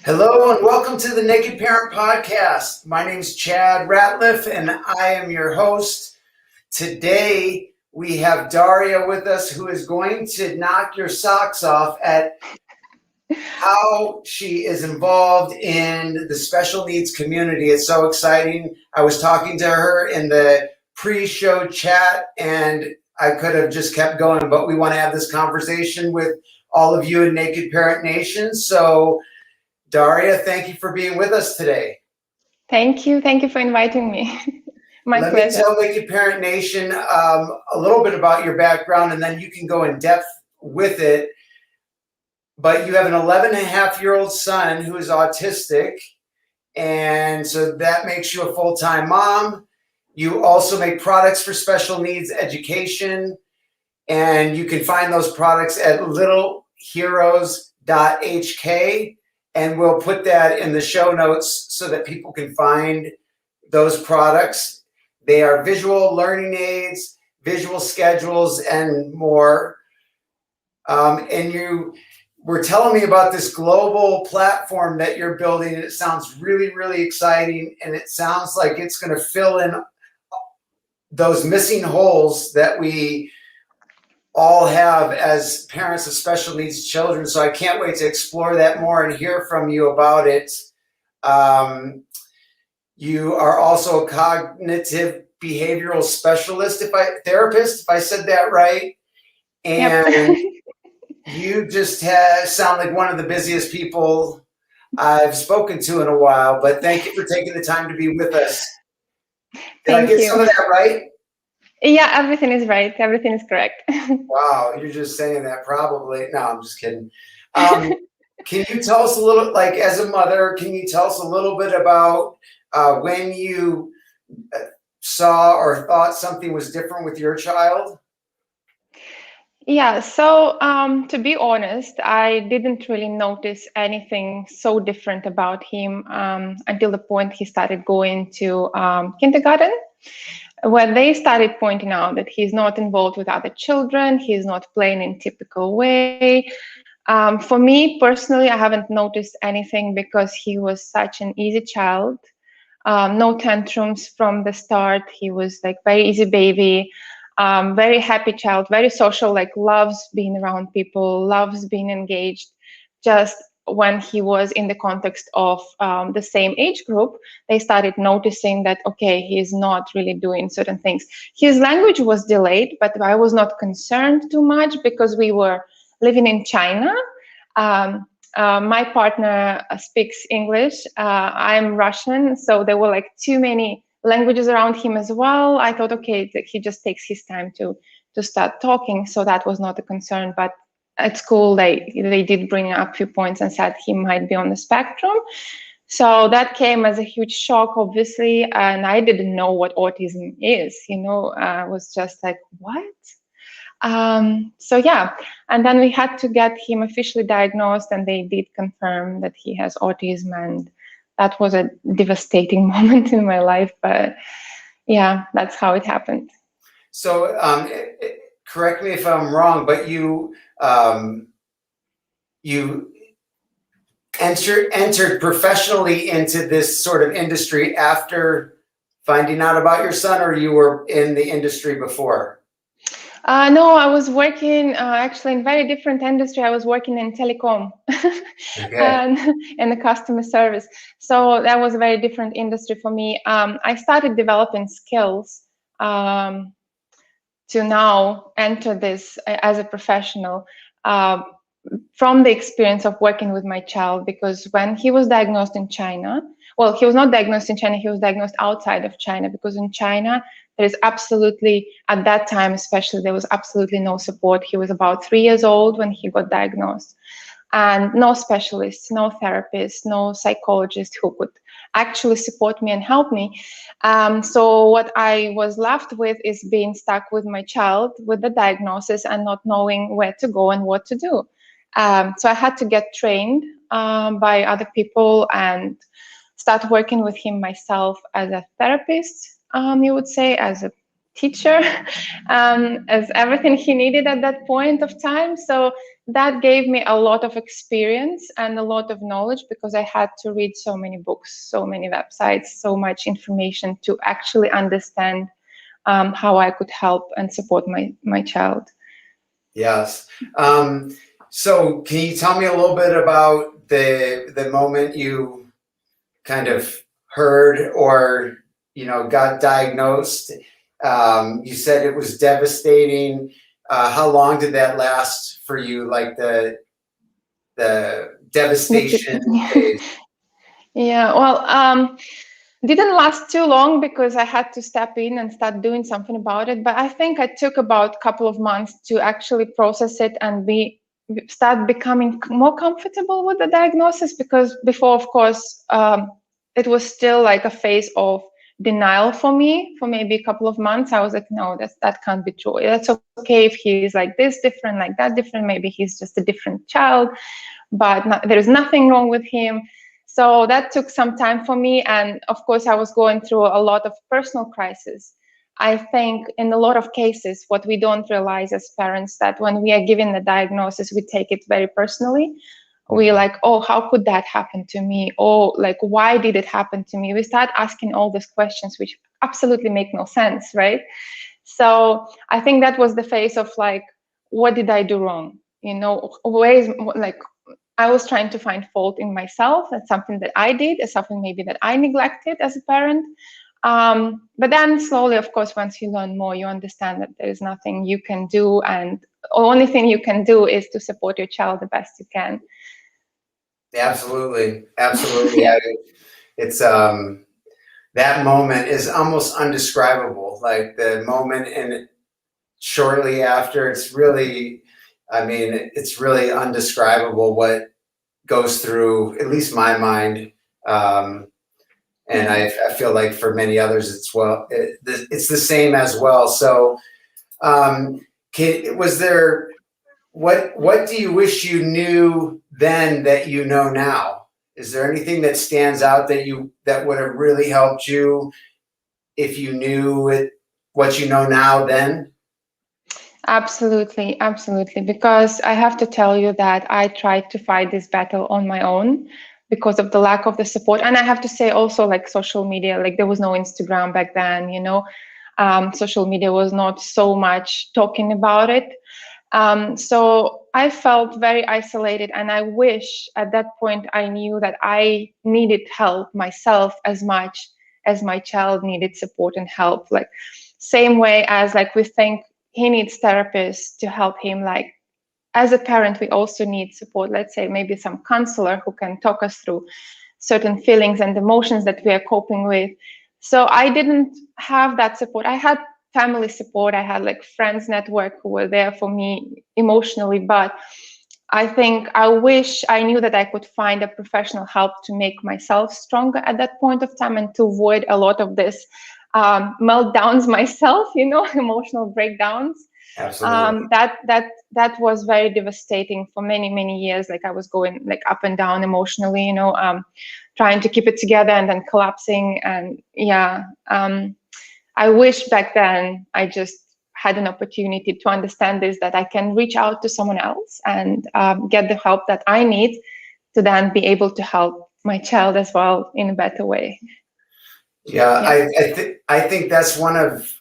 Hello and welcome to the Naked Parent Podcast. My name is Chad Ratliff and I am your host. Today we have Daria with us who is going to knock your socks off at how she is involved in the special needs community. It's so exciting. I was talking to her in the pre-show chat and I could have just kept going, but we want to have this conversation with all of you in Naked Parent Nation. So Daria, thank you for being with us today. Thank you. Thank you for inviting me. My Let pleasure. me tell Naked Parent Nation a little bit about your background, and then you can go in depth with it. But you have an 11-and-a-half-year-old son who is autistic, and so that makes you a full-time mom. You also make products for special needs education, and you can find those products at littleheroes.hk. And we'll put that in the show notes so that people can find those products. They are visual learning aids, visual schedules, and more. And you were telling me about this global platform that you're building. And it sounds really, really exciting. And it sounds like it's going to fill in those missing holes that we all have as parents of special needs children. So I can't wait to explore that more and hear from you about it. You are also a cognitive behavioral specialist, therapist, if I said that right. And Yep. you just sound like one of the busiest people I've spoken to in a while, but thank you for taking the time to be with us. Did I get some of that right? Yeah, everything is right. Everything is correct. Wow, you're just saying that probably. No, I'm just kidding. Can you tell us a little, like as a mother, can you tell us a little bit about when you saw or thought something was different with your child? Yeah, so to be honest, I didn't really notice anything so different about him until the point he started going to kindergarten, where they started pointing out that he's not involved with other children, he's not playing in typical way. For me personally, I haven't noticed anything because he was such an easy child. No tantrums from the start. He was like very easy baby, very happy child, very social, like loves being around people, loves being engaged. Just when he was in the context of the same age group, they started noticing that, okay, he's not really doing certain things. His language was delayed, but I was not concerned too much because we were living in China. My partner speaks English. I'm Russian, so there were like too many languages around him as well. I thought, okay, that he just takes his time to start talking, so that was not a concern. But at school, they did bring up a few points and said he might be on the spectrum. So that came as a huge shock, obviously, and I didn't know what autism is. I was just like, what? So yeah, and then we had to get him officially diagnosed, and they did confirm that he has autism, and that was a devastating moment in my life. But yeah, that's how it happened. So correct me if I'm wrong, but you entered professionally into this sort of industry after finding out about your son, or you were in the industry before? No, I was working actually in very different industry. I was working in telecom and in the customer service. So that was a very different industry for me. I started developing skills to now enter this as a professional from the experience of working with my child, because when he was diagnosed in China, well, he was not diagnosed in China, he was diagnosed outside of China, because in China, there is absolutely, at that time especially, there was absolutely no support. He was about 3 years old when he got diagnosed, and no specialists, no therapists, no psychologist who could actually support me and help me. So what I was left with is being stuck with my child with the diagnosis and not knowing where to go and what to do. So I had to get trained by other people and start working with him myself as a therapist, you would say, as a teacher, as everything he needed at that point of time. So that gave me a lot of experience and a lot of knowledge, because I had to read so many books, so many websites, so much information to actually understand how I could help and support my child. Yes. So can you tell me a little bit about the moment you kind of heard or, got diagnosed? You said it was devastating. How long did that last for you? Like the devastation phase? Yeah, well, didn't last too long because I had to step in and start doing something about it. But I think I took about a couple of months to actually process it and start becoming more comfortable with the diagnosis, because before, of course, it was still like a phase of denial for me. For maybe a couple of months, I was like, no, that can't be true. That's okay if he's like this different, like that different. Maybe he's just a different child, but there's nothing wrong with him. So that took some time for me. And of course, I was going through a lot of personal crisis. I think in a lot of cases, what we don't realize as parents, that when we are given the diagnosis, we take it very personally. We like, oh, how could that happen to me? Oh, like, why did it happen to me? We start asking all these questions, which absolutely make no sense, right? So I think that was the phase of like, what did I do wrong? Ways like, I was trying to find fault in myself. That's something that I did, it's something maybe that I neglected as a parent. But then slowly, of course, once you learn more, you understand that there is nothing you can do, and the only thing you can do is to support your child the best you can. Absolutely. Absolutely. Yeah. It's that moment is almost undescribable. Like the moment and shortly after, it's really, it's really undescribable what goes through at least my mind. And I feel like for many others, it's the same as well. So, was there, what do you wish you knew then that you know now? Is there anything that stands out that would have really helped you if you knew what you know now then? Absolutely, absolutely. Because I have to tell you that I tried to fight this battle on my own because of the lack of the support. And I have to say also, like, social media, like there was no Instagram back then, social media was not so much talking about it. So I felt very isolated, and I wish at that point I knew that I needed help myself as much as my child needed support and help. Like, same way as like we think he needs therapists to help him, like as a parent we also need support. Let's say maybe some counselor who can talk us through certain feelings and emotions that we are coping with. So I didn't have that support. I had family support, I had like friends network who were there for me emotionally, but I think I wish I knew that I could find a professional help to make myself stronger at that point of time, and to avoid a lot of this meltdowns myself, emotional breakdowns. Absolutely. That was very devastating for many years. Like I was going like up and down emotionally, trying to keep it together and then collapsing. And yeah, I wish back then I just had an opportunity to understand this, that I can reach out to someone else and get the help that I need to then be able to help my child as well in a better way. Yeah, Yeah. I think that's one of,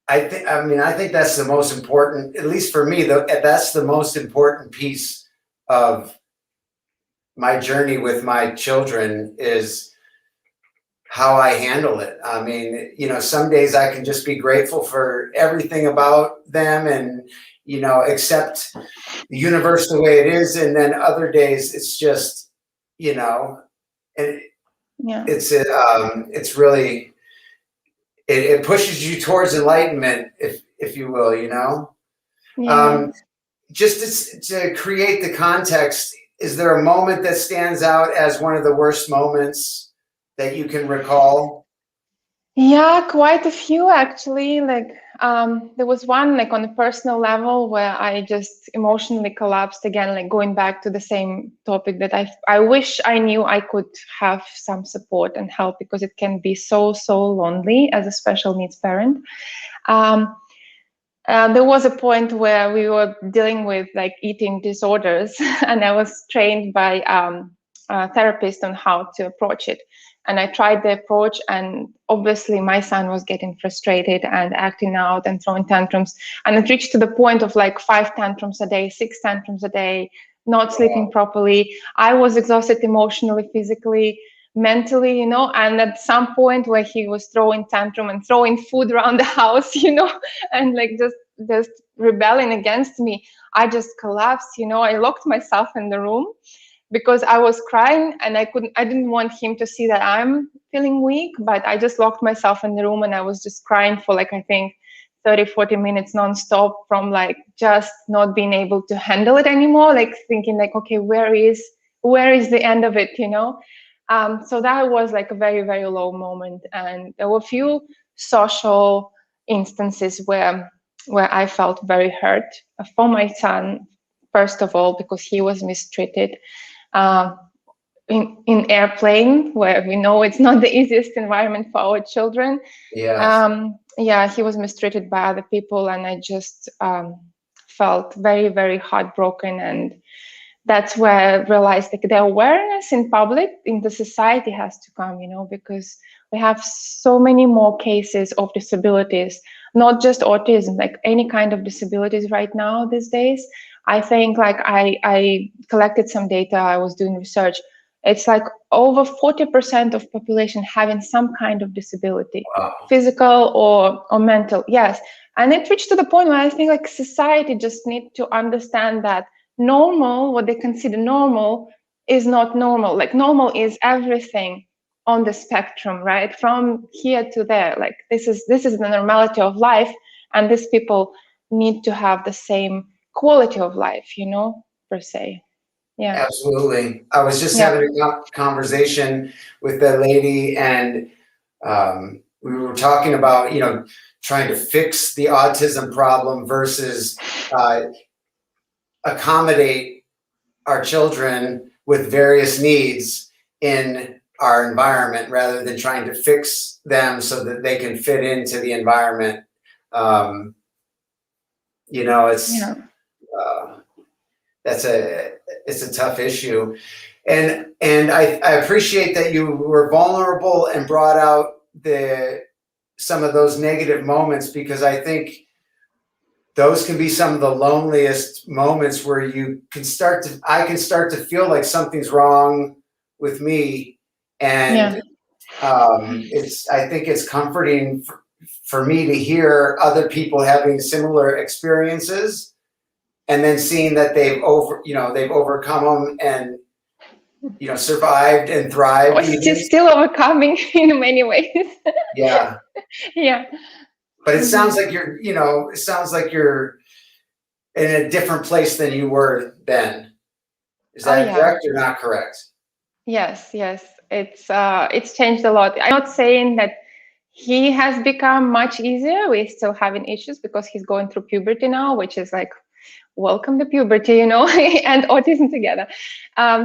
I think that's the most important, at least for me, that's the most important piece of my journey with my children, is how I handle it. Some days I can just be grateful for everything about them and, accept the universe the way it is. And then other days it's just, and Yeah. it's really, it pushes you towards enlightenment, if you will, Yeah. just to create the context. Is there a moment that stands out as one of the worst moments that you can recall? Yeah, quite a few actually. Like there was one like on a personal level where I just emotionally collapsed again, like going back to the same topic, that I wish I knew I could have some support and help, because it can be so lonely as a special needs parent. There was a point where we were dealing with like eating disorders, and I was trained by a therapist on how to approach it. And I tried the approach, and obviously my son was getting frustrated and acting out and throwing tantrums. And it reached to the point of like 5 tantrums a day, 6 tantrums a day, not sleeping properly. I was exhausted emotionally, physically, mentally, you know. And at some point where he was throwing tantrum and throwing food around the house, you know, and like just rebelling against me, I just collapsed, you know. I locked myself in the room because I was crying, and I didn't want him to see that I'm feeling weak, but I just locked myself in the room, and I was just crying for like, I think 30-40 minutes nonstop, from like just not being able to handle it anymore, like thinking like, okay, where is the end of it, you know. So that was like a very, very low moment. And there were a few social instances where I felt very hurt for my son, first of all, because he was mistreated in airplane, where we know it's not the easiest environment for our children. Yes. Yeah, he was mistreated by other people, and I just felt very, very heartbroken. And that's where I realized like the awareness in public, in the society, has to come, you know, because we have so many more cases of disabilities, not just autism, like any kind of disabilities right now these days. I think like I collected some data, I was doing research. It's like over 40% of population having some kind of disability, Wow. physical or mental. Yes. And it reached to the point where I think like society just need to understand that normal, what they consider normal, is not normal. Like normal is everything on the spectrum, right? From here to there. Like this is the normality of life, and these people need to have the same quality of life, you know, per se. Yeah. Absolutely. I was just Yeah. having a conversation with that lady, and we were talking about, you know, trying to fix the autism problem versus accommodate our children with various needs in our environment rather than trying to fix them so that they can fit into the environment. You know, Yeah. it's a tough issue. And I appreciate that you were vulnerable and brought out some of those negative moments, because I think those can be some of the loneliest moments where I can start to feel like something's wrong with me. And I think it's comforting for me to hear other people having similar experiences, and then seeing that they've overcome them and, you know, survived and thrived. Still overcoming in many ways. Yeah. Yeah. But it sounds like you're in a different place than you were then. Is that correct or not correct? Yes, it's changed a lot. I'm not saying that he has become much easier. We're still having issues because he's going through puberty now, which is like, welcome to puberty, you know, and autism together.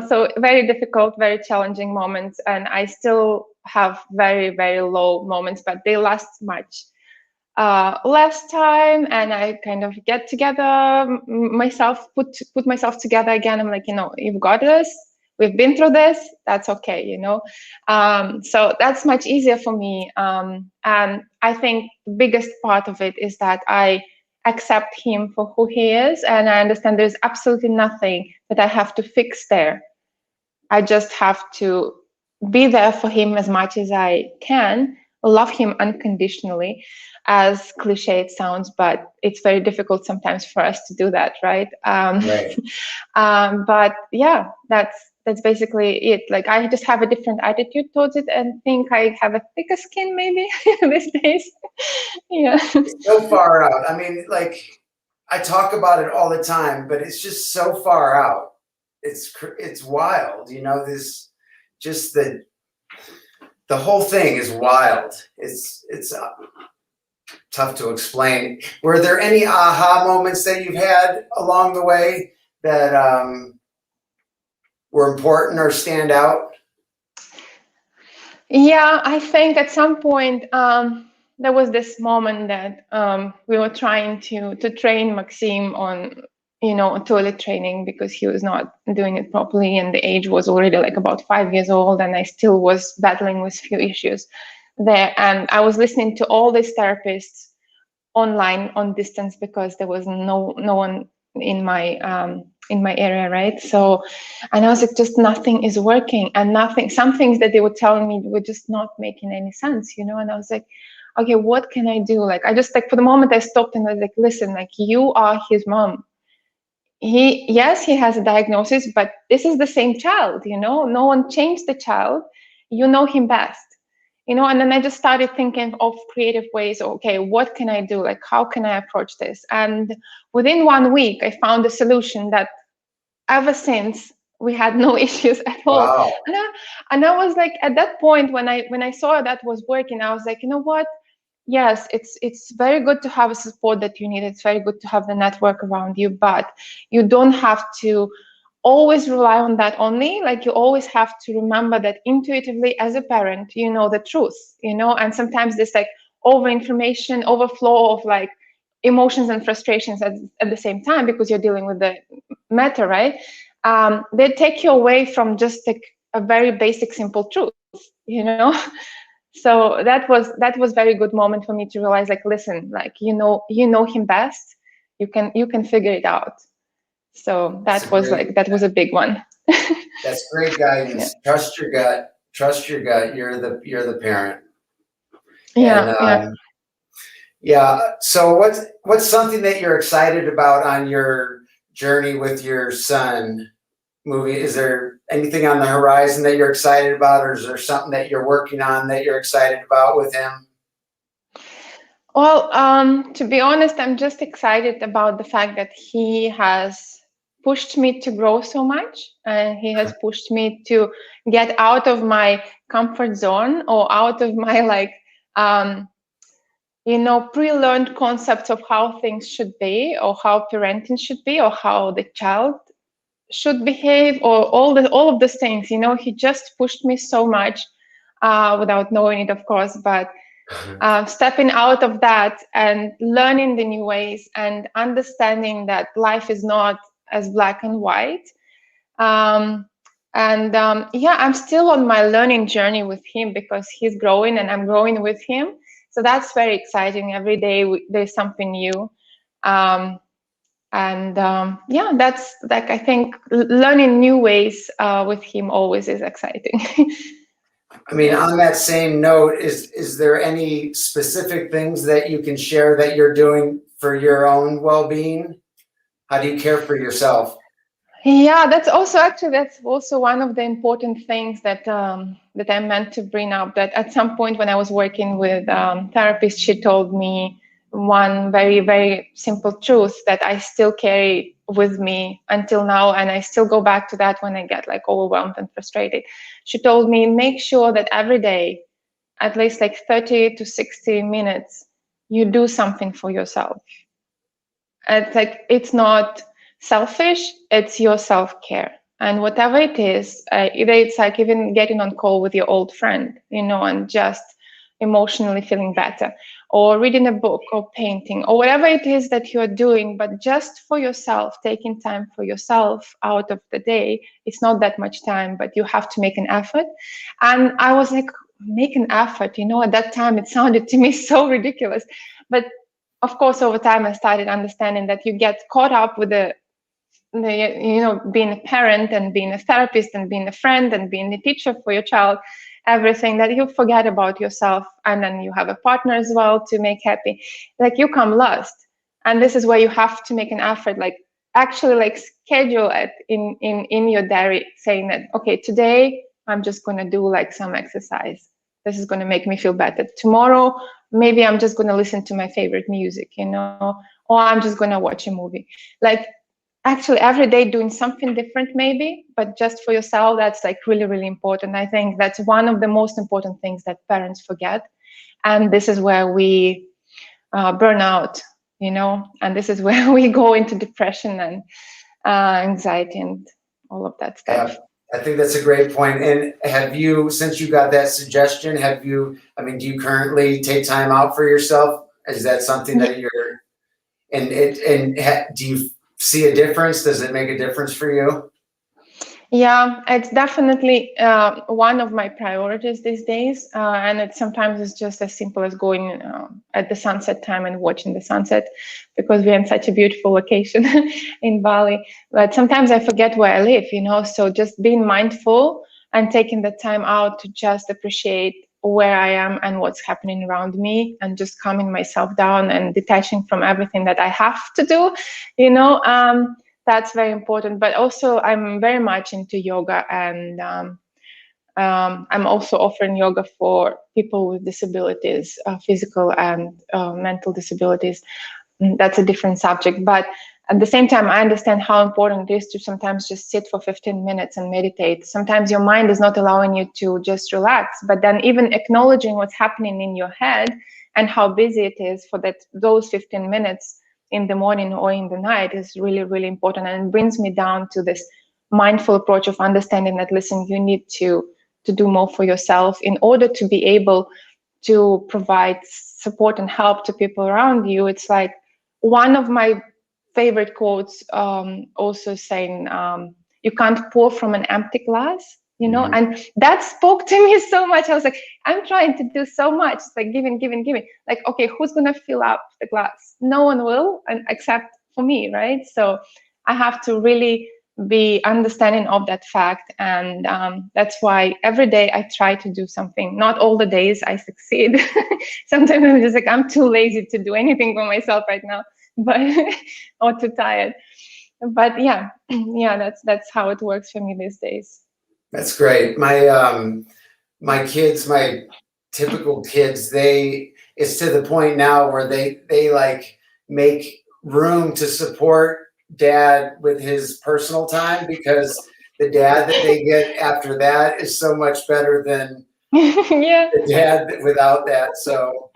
So very difficult, very challenging moments. And I still have very, very low moments, but they last much less time. And I kind of get together myself, put myself together again. I'm like, you know, you've got this. We've been through this. That's okay, you know. So that's much easier for me. And I think the biggest part of it is that I accept him for who he is, and I understand there's absolutely nothing that I have to fix there. I just have to be there for him as much as I can, love him unconditionally, as cliche it sounds, but it's very difficult sometimes for us to do that, right? Right. But yeah, that's basically it. Like I just have a different attitude towards it, and think I have a thicker skin maybe these days. Yeah. It's so far out. I mean, like, I talk about it all the time, but it's just so far out. It's wild, you know. Just the whole thing is wild. It's tough to explain. Were there any aha moments that you've had along the way that were important or stand out? Yeah, I think at some point there was this moment that we were trying to train Maxime on, toilet training, because he was not doing it properly, and the age was already like about 5 years old, and I still was battling with few issues there. And I was listening to all these therapists online on distance, because there was no one in my area, right? So, and I was like, just nothing is working, and some things that they were telling me were just not making any sense, and I was like, okay, what can I do? Like, I just, like, for the moment I stopped and I was like, listen, like, you are his mom. Yes, he has a diagnosis, but this is the same child, no one changed the child. You know him best, and then I just started thinking of creative ways. Okay, what can I do? Like, how can I approach this? And within 1 week, I found a solution that ever since we had no issues at all. Wow. And I was like, at that point, when I saw that was working, I was like, you know what? Yes, it's very good to have a support that you need. It's very good to have the network around you, but you don't have to always rely on that only. Like, you always have to remember that intuitively as a parent, you know the truth, and sometimes this like over-information, overflow of like emotions and frustrations at the same time, because you're dealing with the matter, right? They take you away from just like a very basic, simple truth, So that was very good moment for me to realize, like, listen, like, you know him best. You can figure it out. So that was a big one. That's great guidance. Yeah. Trust your gut. Trust your gut. You're the parent. And Yeah. yeah. So what's something that you're excited about on your journey with your son? Movie? Is there anything on the horizon that you're excited about, or is there something that you're working on that you're excited about with him? Well, to be honest, I'm just excited about the fact that he has pushed me to grow so much, and he has pushed me to get out of my comfort zone, or out of my like pre-learned concepts of how things should be, or how parenting should be, or how the child should behave, or all of those things. He just pushed me so much, without knowing it, of course, but stepping out of that and learning the new ways, and understanding that life is not as black and white. Yeah, I'm still on my learning journey with him, because he's growing and I'm growing with him. So that's very exciting. Every day there's something new. Yeah, that's like, I think learning new ways with him always is exciting. I mean, on that same note, is there any specific things that you can share that you're doing for your own well-being? How do you care for yourself? Yeah, that's also one of the important things that I meant to bring up. That at some point when I was working with therapist, she told me one very, very simple truth that I still carry with me until now, and I still go back to that when I get like overwhelmed and frustrated. She told me, make sure that every day, at least like 30 to 60 minutes, you do something for yourself. It's not selfish, it's your self-care. And whatever it is, either it's like even getting on call with your old friend, and just emotionally feeling better, or reading a book, or painting, or whatever it is that you're doing, but just for yourself, taking time for yourself out of the day. It's not that much time, but you have to make an effort. And I was like, make an effort, at that time it sounded to me so ridiculous. But of course, over time, I started understanding that you get caught up with being a parent, and being a therapist, and being a friend, and being a teacher for your child, everything, that you forget about yourself. And then you have a partner as well to make happy. Like, you come last. And this is where you have to make an effort, like actually like schedule it in your diary, saying that, okay, today I'm just going to do like some exercise. This is going to make me feel better. Tomorrow, maybe I'm just going to listen to my favorite music, or I'm just going to watch a movie. Like, actually every day doing something different, maybe, but just for yourself. That's like really, really important. I think that's one of the most important things that parents forget. And this is where we burn out, and this is where we go into depression and anxiety and all of that stuff. I think that's a great point. And have you, since you got that suggestion, do you currently take time out for yourself? Is that something that you're, do you see a difference? Does it make a difference for you? Yeah, it's definitely one of my priorities these days, and sometimes it's just as simple as going at the sunset time and watching the sunset, because we're in such a beautiful location in Bali. But sometimes I forget where I live, so just being mindful and taking the time out to just appreciate where I am and what's happening around me, and just calming myself down and detaching from everything that I have to do, that's very important. But also I'm very much into yoga, and I'm also offering yoga for people with disabilities, physical and mental disabilities. That's a different subject, but at the same time, I understand how important it is to sometimes just sit for 15 minutes and meditate. Sometimes your mind is not allowing you to just relax, but then even acknowledging what's happening in your head and how busy it is for those 15 minutes in the morning or in the night is really, really important. And it brings me down to this mindful approach of understanding that, listen, you need to do more for yourself in order to be able to provide support and help to people around you. It's like one of my favorite quotes, also saying, you can't pour from an empty glass, Mhm. and that spoke to me so much. I was like, I'm trying to do so much. It's like giving. Like, okay, who's going to fill up the glass? No one will, and except for me, right? So I have to really be understanding of that fact. And that's why every day I try to do something. Not all the days I succeed. Sometimes I'm just like, I'm too lazy to do anything for myself right now, but or too tired. But yeah, that's how it works for me these days. That's great. My kids, my typical kids, it's to the point now where they like make room to support dad with his personal time, because the dad that they get after that is so much better than Yeah, the dad without that. So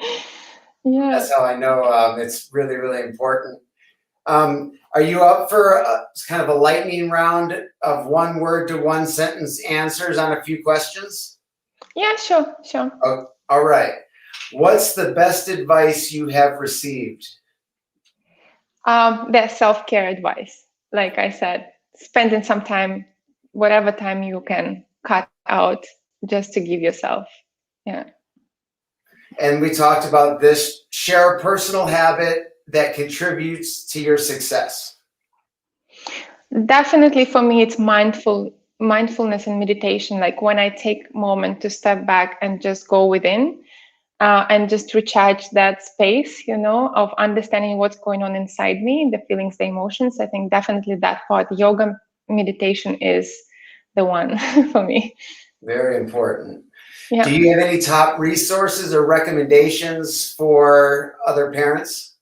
yeah. that's how I know it's really, really important. Are you up for kind of a lightning round of one word to one sentence answers on a few questions? Yeah, sure. Oh, all right. What's the best advice you have received? There's self-care advice. Like I said, spending some time, whatever time you can cut out, just to give yourself. Yeah. And we talked about this. Share a personal habit that contributes to your success. Definitely for me, it's mindfulness and meditation. Like when I take a moment to step back and just go within, and just recharge that space, of understanding what's going on inside me, the feelings, the emotions. I think definitely that part, yoga, meditation is the one for me. Very important. Do Yeah. you have any top resources or recommendations for other parents?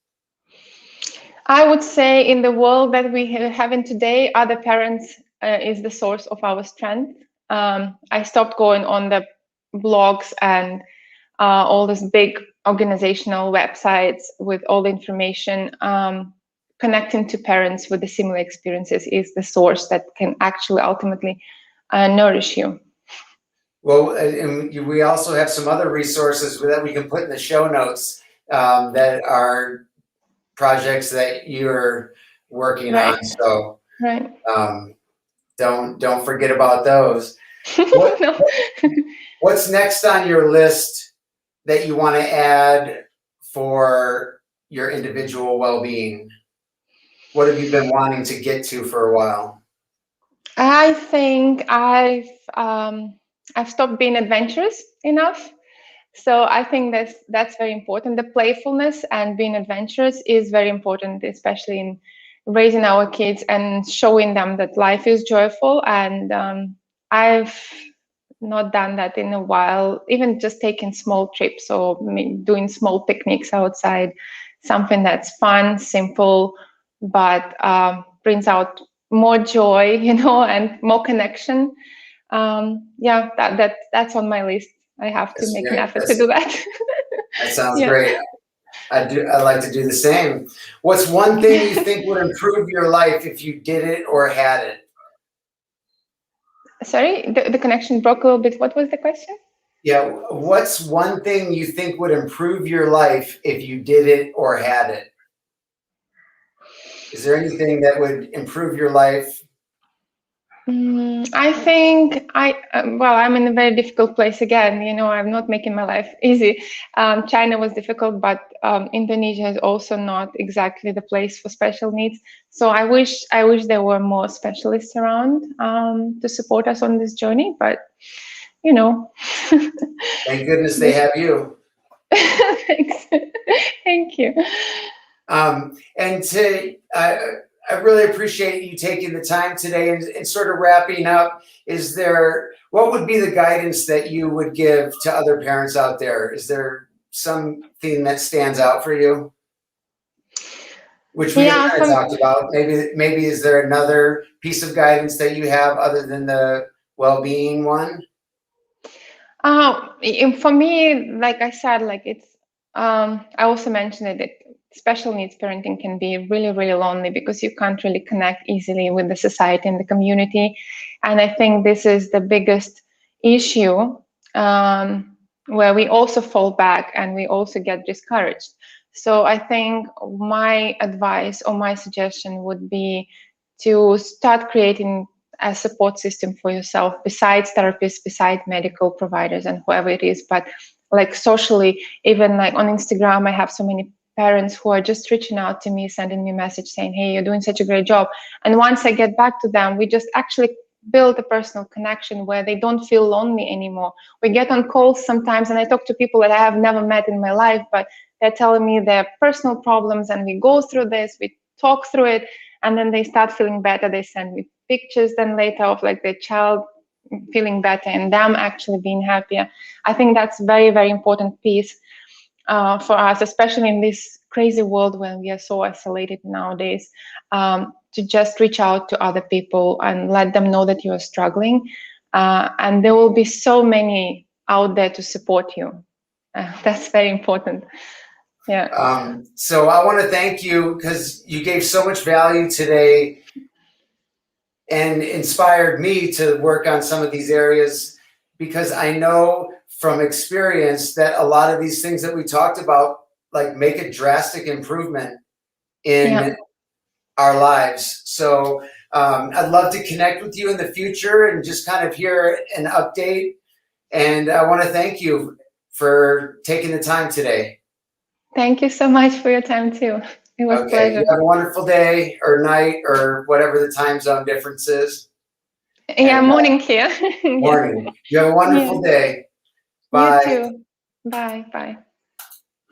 I would say in the world that we have in today, other parents is the source of our strength. I stopped going on the blogs and all these big organizational websites with all the information. Connecting to parents with the similar experiences is the source that can actually ultimately nourish you. Well, and we also have some other resources that we can put in the show notes that are projects that you're working Right. on. So Right. don't forget about those. What No. what's next on your list that you want to add for your individual well-being? What have you been wanting to get to for a while? I think I've stopped being adventurous enough. So I think that's very important. The playfulness and being adventurous is very important, especially in raising our kids and showing them that life is joyful. And I've not done that in a while. Even just taking small trips or doing small picnics outside, something that's fun, simple, but brings out more joy, and more connection. Yeah, that's on my list. I have to make an effort to do that. That sounds Yeah. great. I like to do the same. What's one thing you think would improve your life if you did it or had it? Sorry, the connection broke a little bit. What was the question? Yeah, what's one thing you think would improve your life if you did it or had it? Is there anything that would improve your life? I think well, I'm in a very difficult place again. I'm not making my life easy. China was difficult, but Indonesia is also not exactly the place for special needs. So I wish there were more specialists around to support us on this journey. But Thank goodness they have you. Thanks. Thank you. And I really appreciate you taking the time today and sort of wrapping up. What would be the guidance that you would give to other parents out there? Is there something that stands out for you? Which we have kind of talked about. Maybe is there another piece of guidance that you have other than the well-being one? For me, like I said, I also mentioned that special needs parenting can be really, really lonely because you can't really connect easily with the society and the community. And I think this is the biggest issue where we also fall back and we also get discouraged. So I think my advice or my suggestion would be to start creating a support system for yourself besides therapists, besides medical providers and whoever it is, but like socially, even like on Instagram, I have so many parents who are just reaching out to me, sending me a message saying, hey, you're doing such a great job. And once I get back to them, we just actually build a personal connection where they don't feel lonely anymore. We get on calls sometimes and I talk to people that I have never met in my life, but they're telling me their personal problems and we go through this, we talk through it, and then they start feeling better. They send me pictures then later of like their child feeling better and them actually being happier. I think that's very, very important piece for us, especially in this crazy world when we are so isolated nowadays, to just reach out to other people and let them know that you are struggling. And there will be so many out there to support you. That's very important. Yeah. So I want to thank you because you gave so much value today and inspired me to work on some of these areas, because I know from experience that a lot of these things that we talked about like make a drastic improvement in our lives. So I'd love to connect with you in the future and just kind of hear an update. And I want to thank you for taking the time today. Thank you so much for your time too. It was a pleasure. You have a wonderful day or night or whatever the time zone difference is. Yeah, morning here. Morning. You have a wonderful day. Bye. You too. Bye. Bye.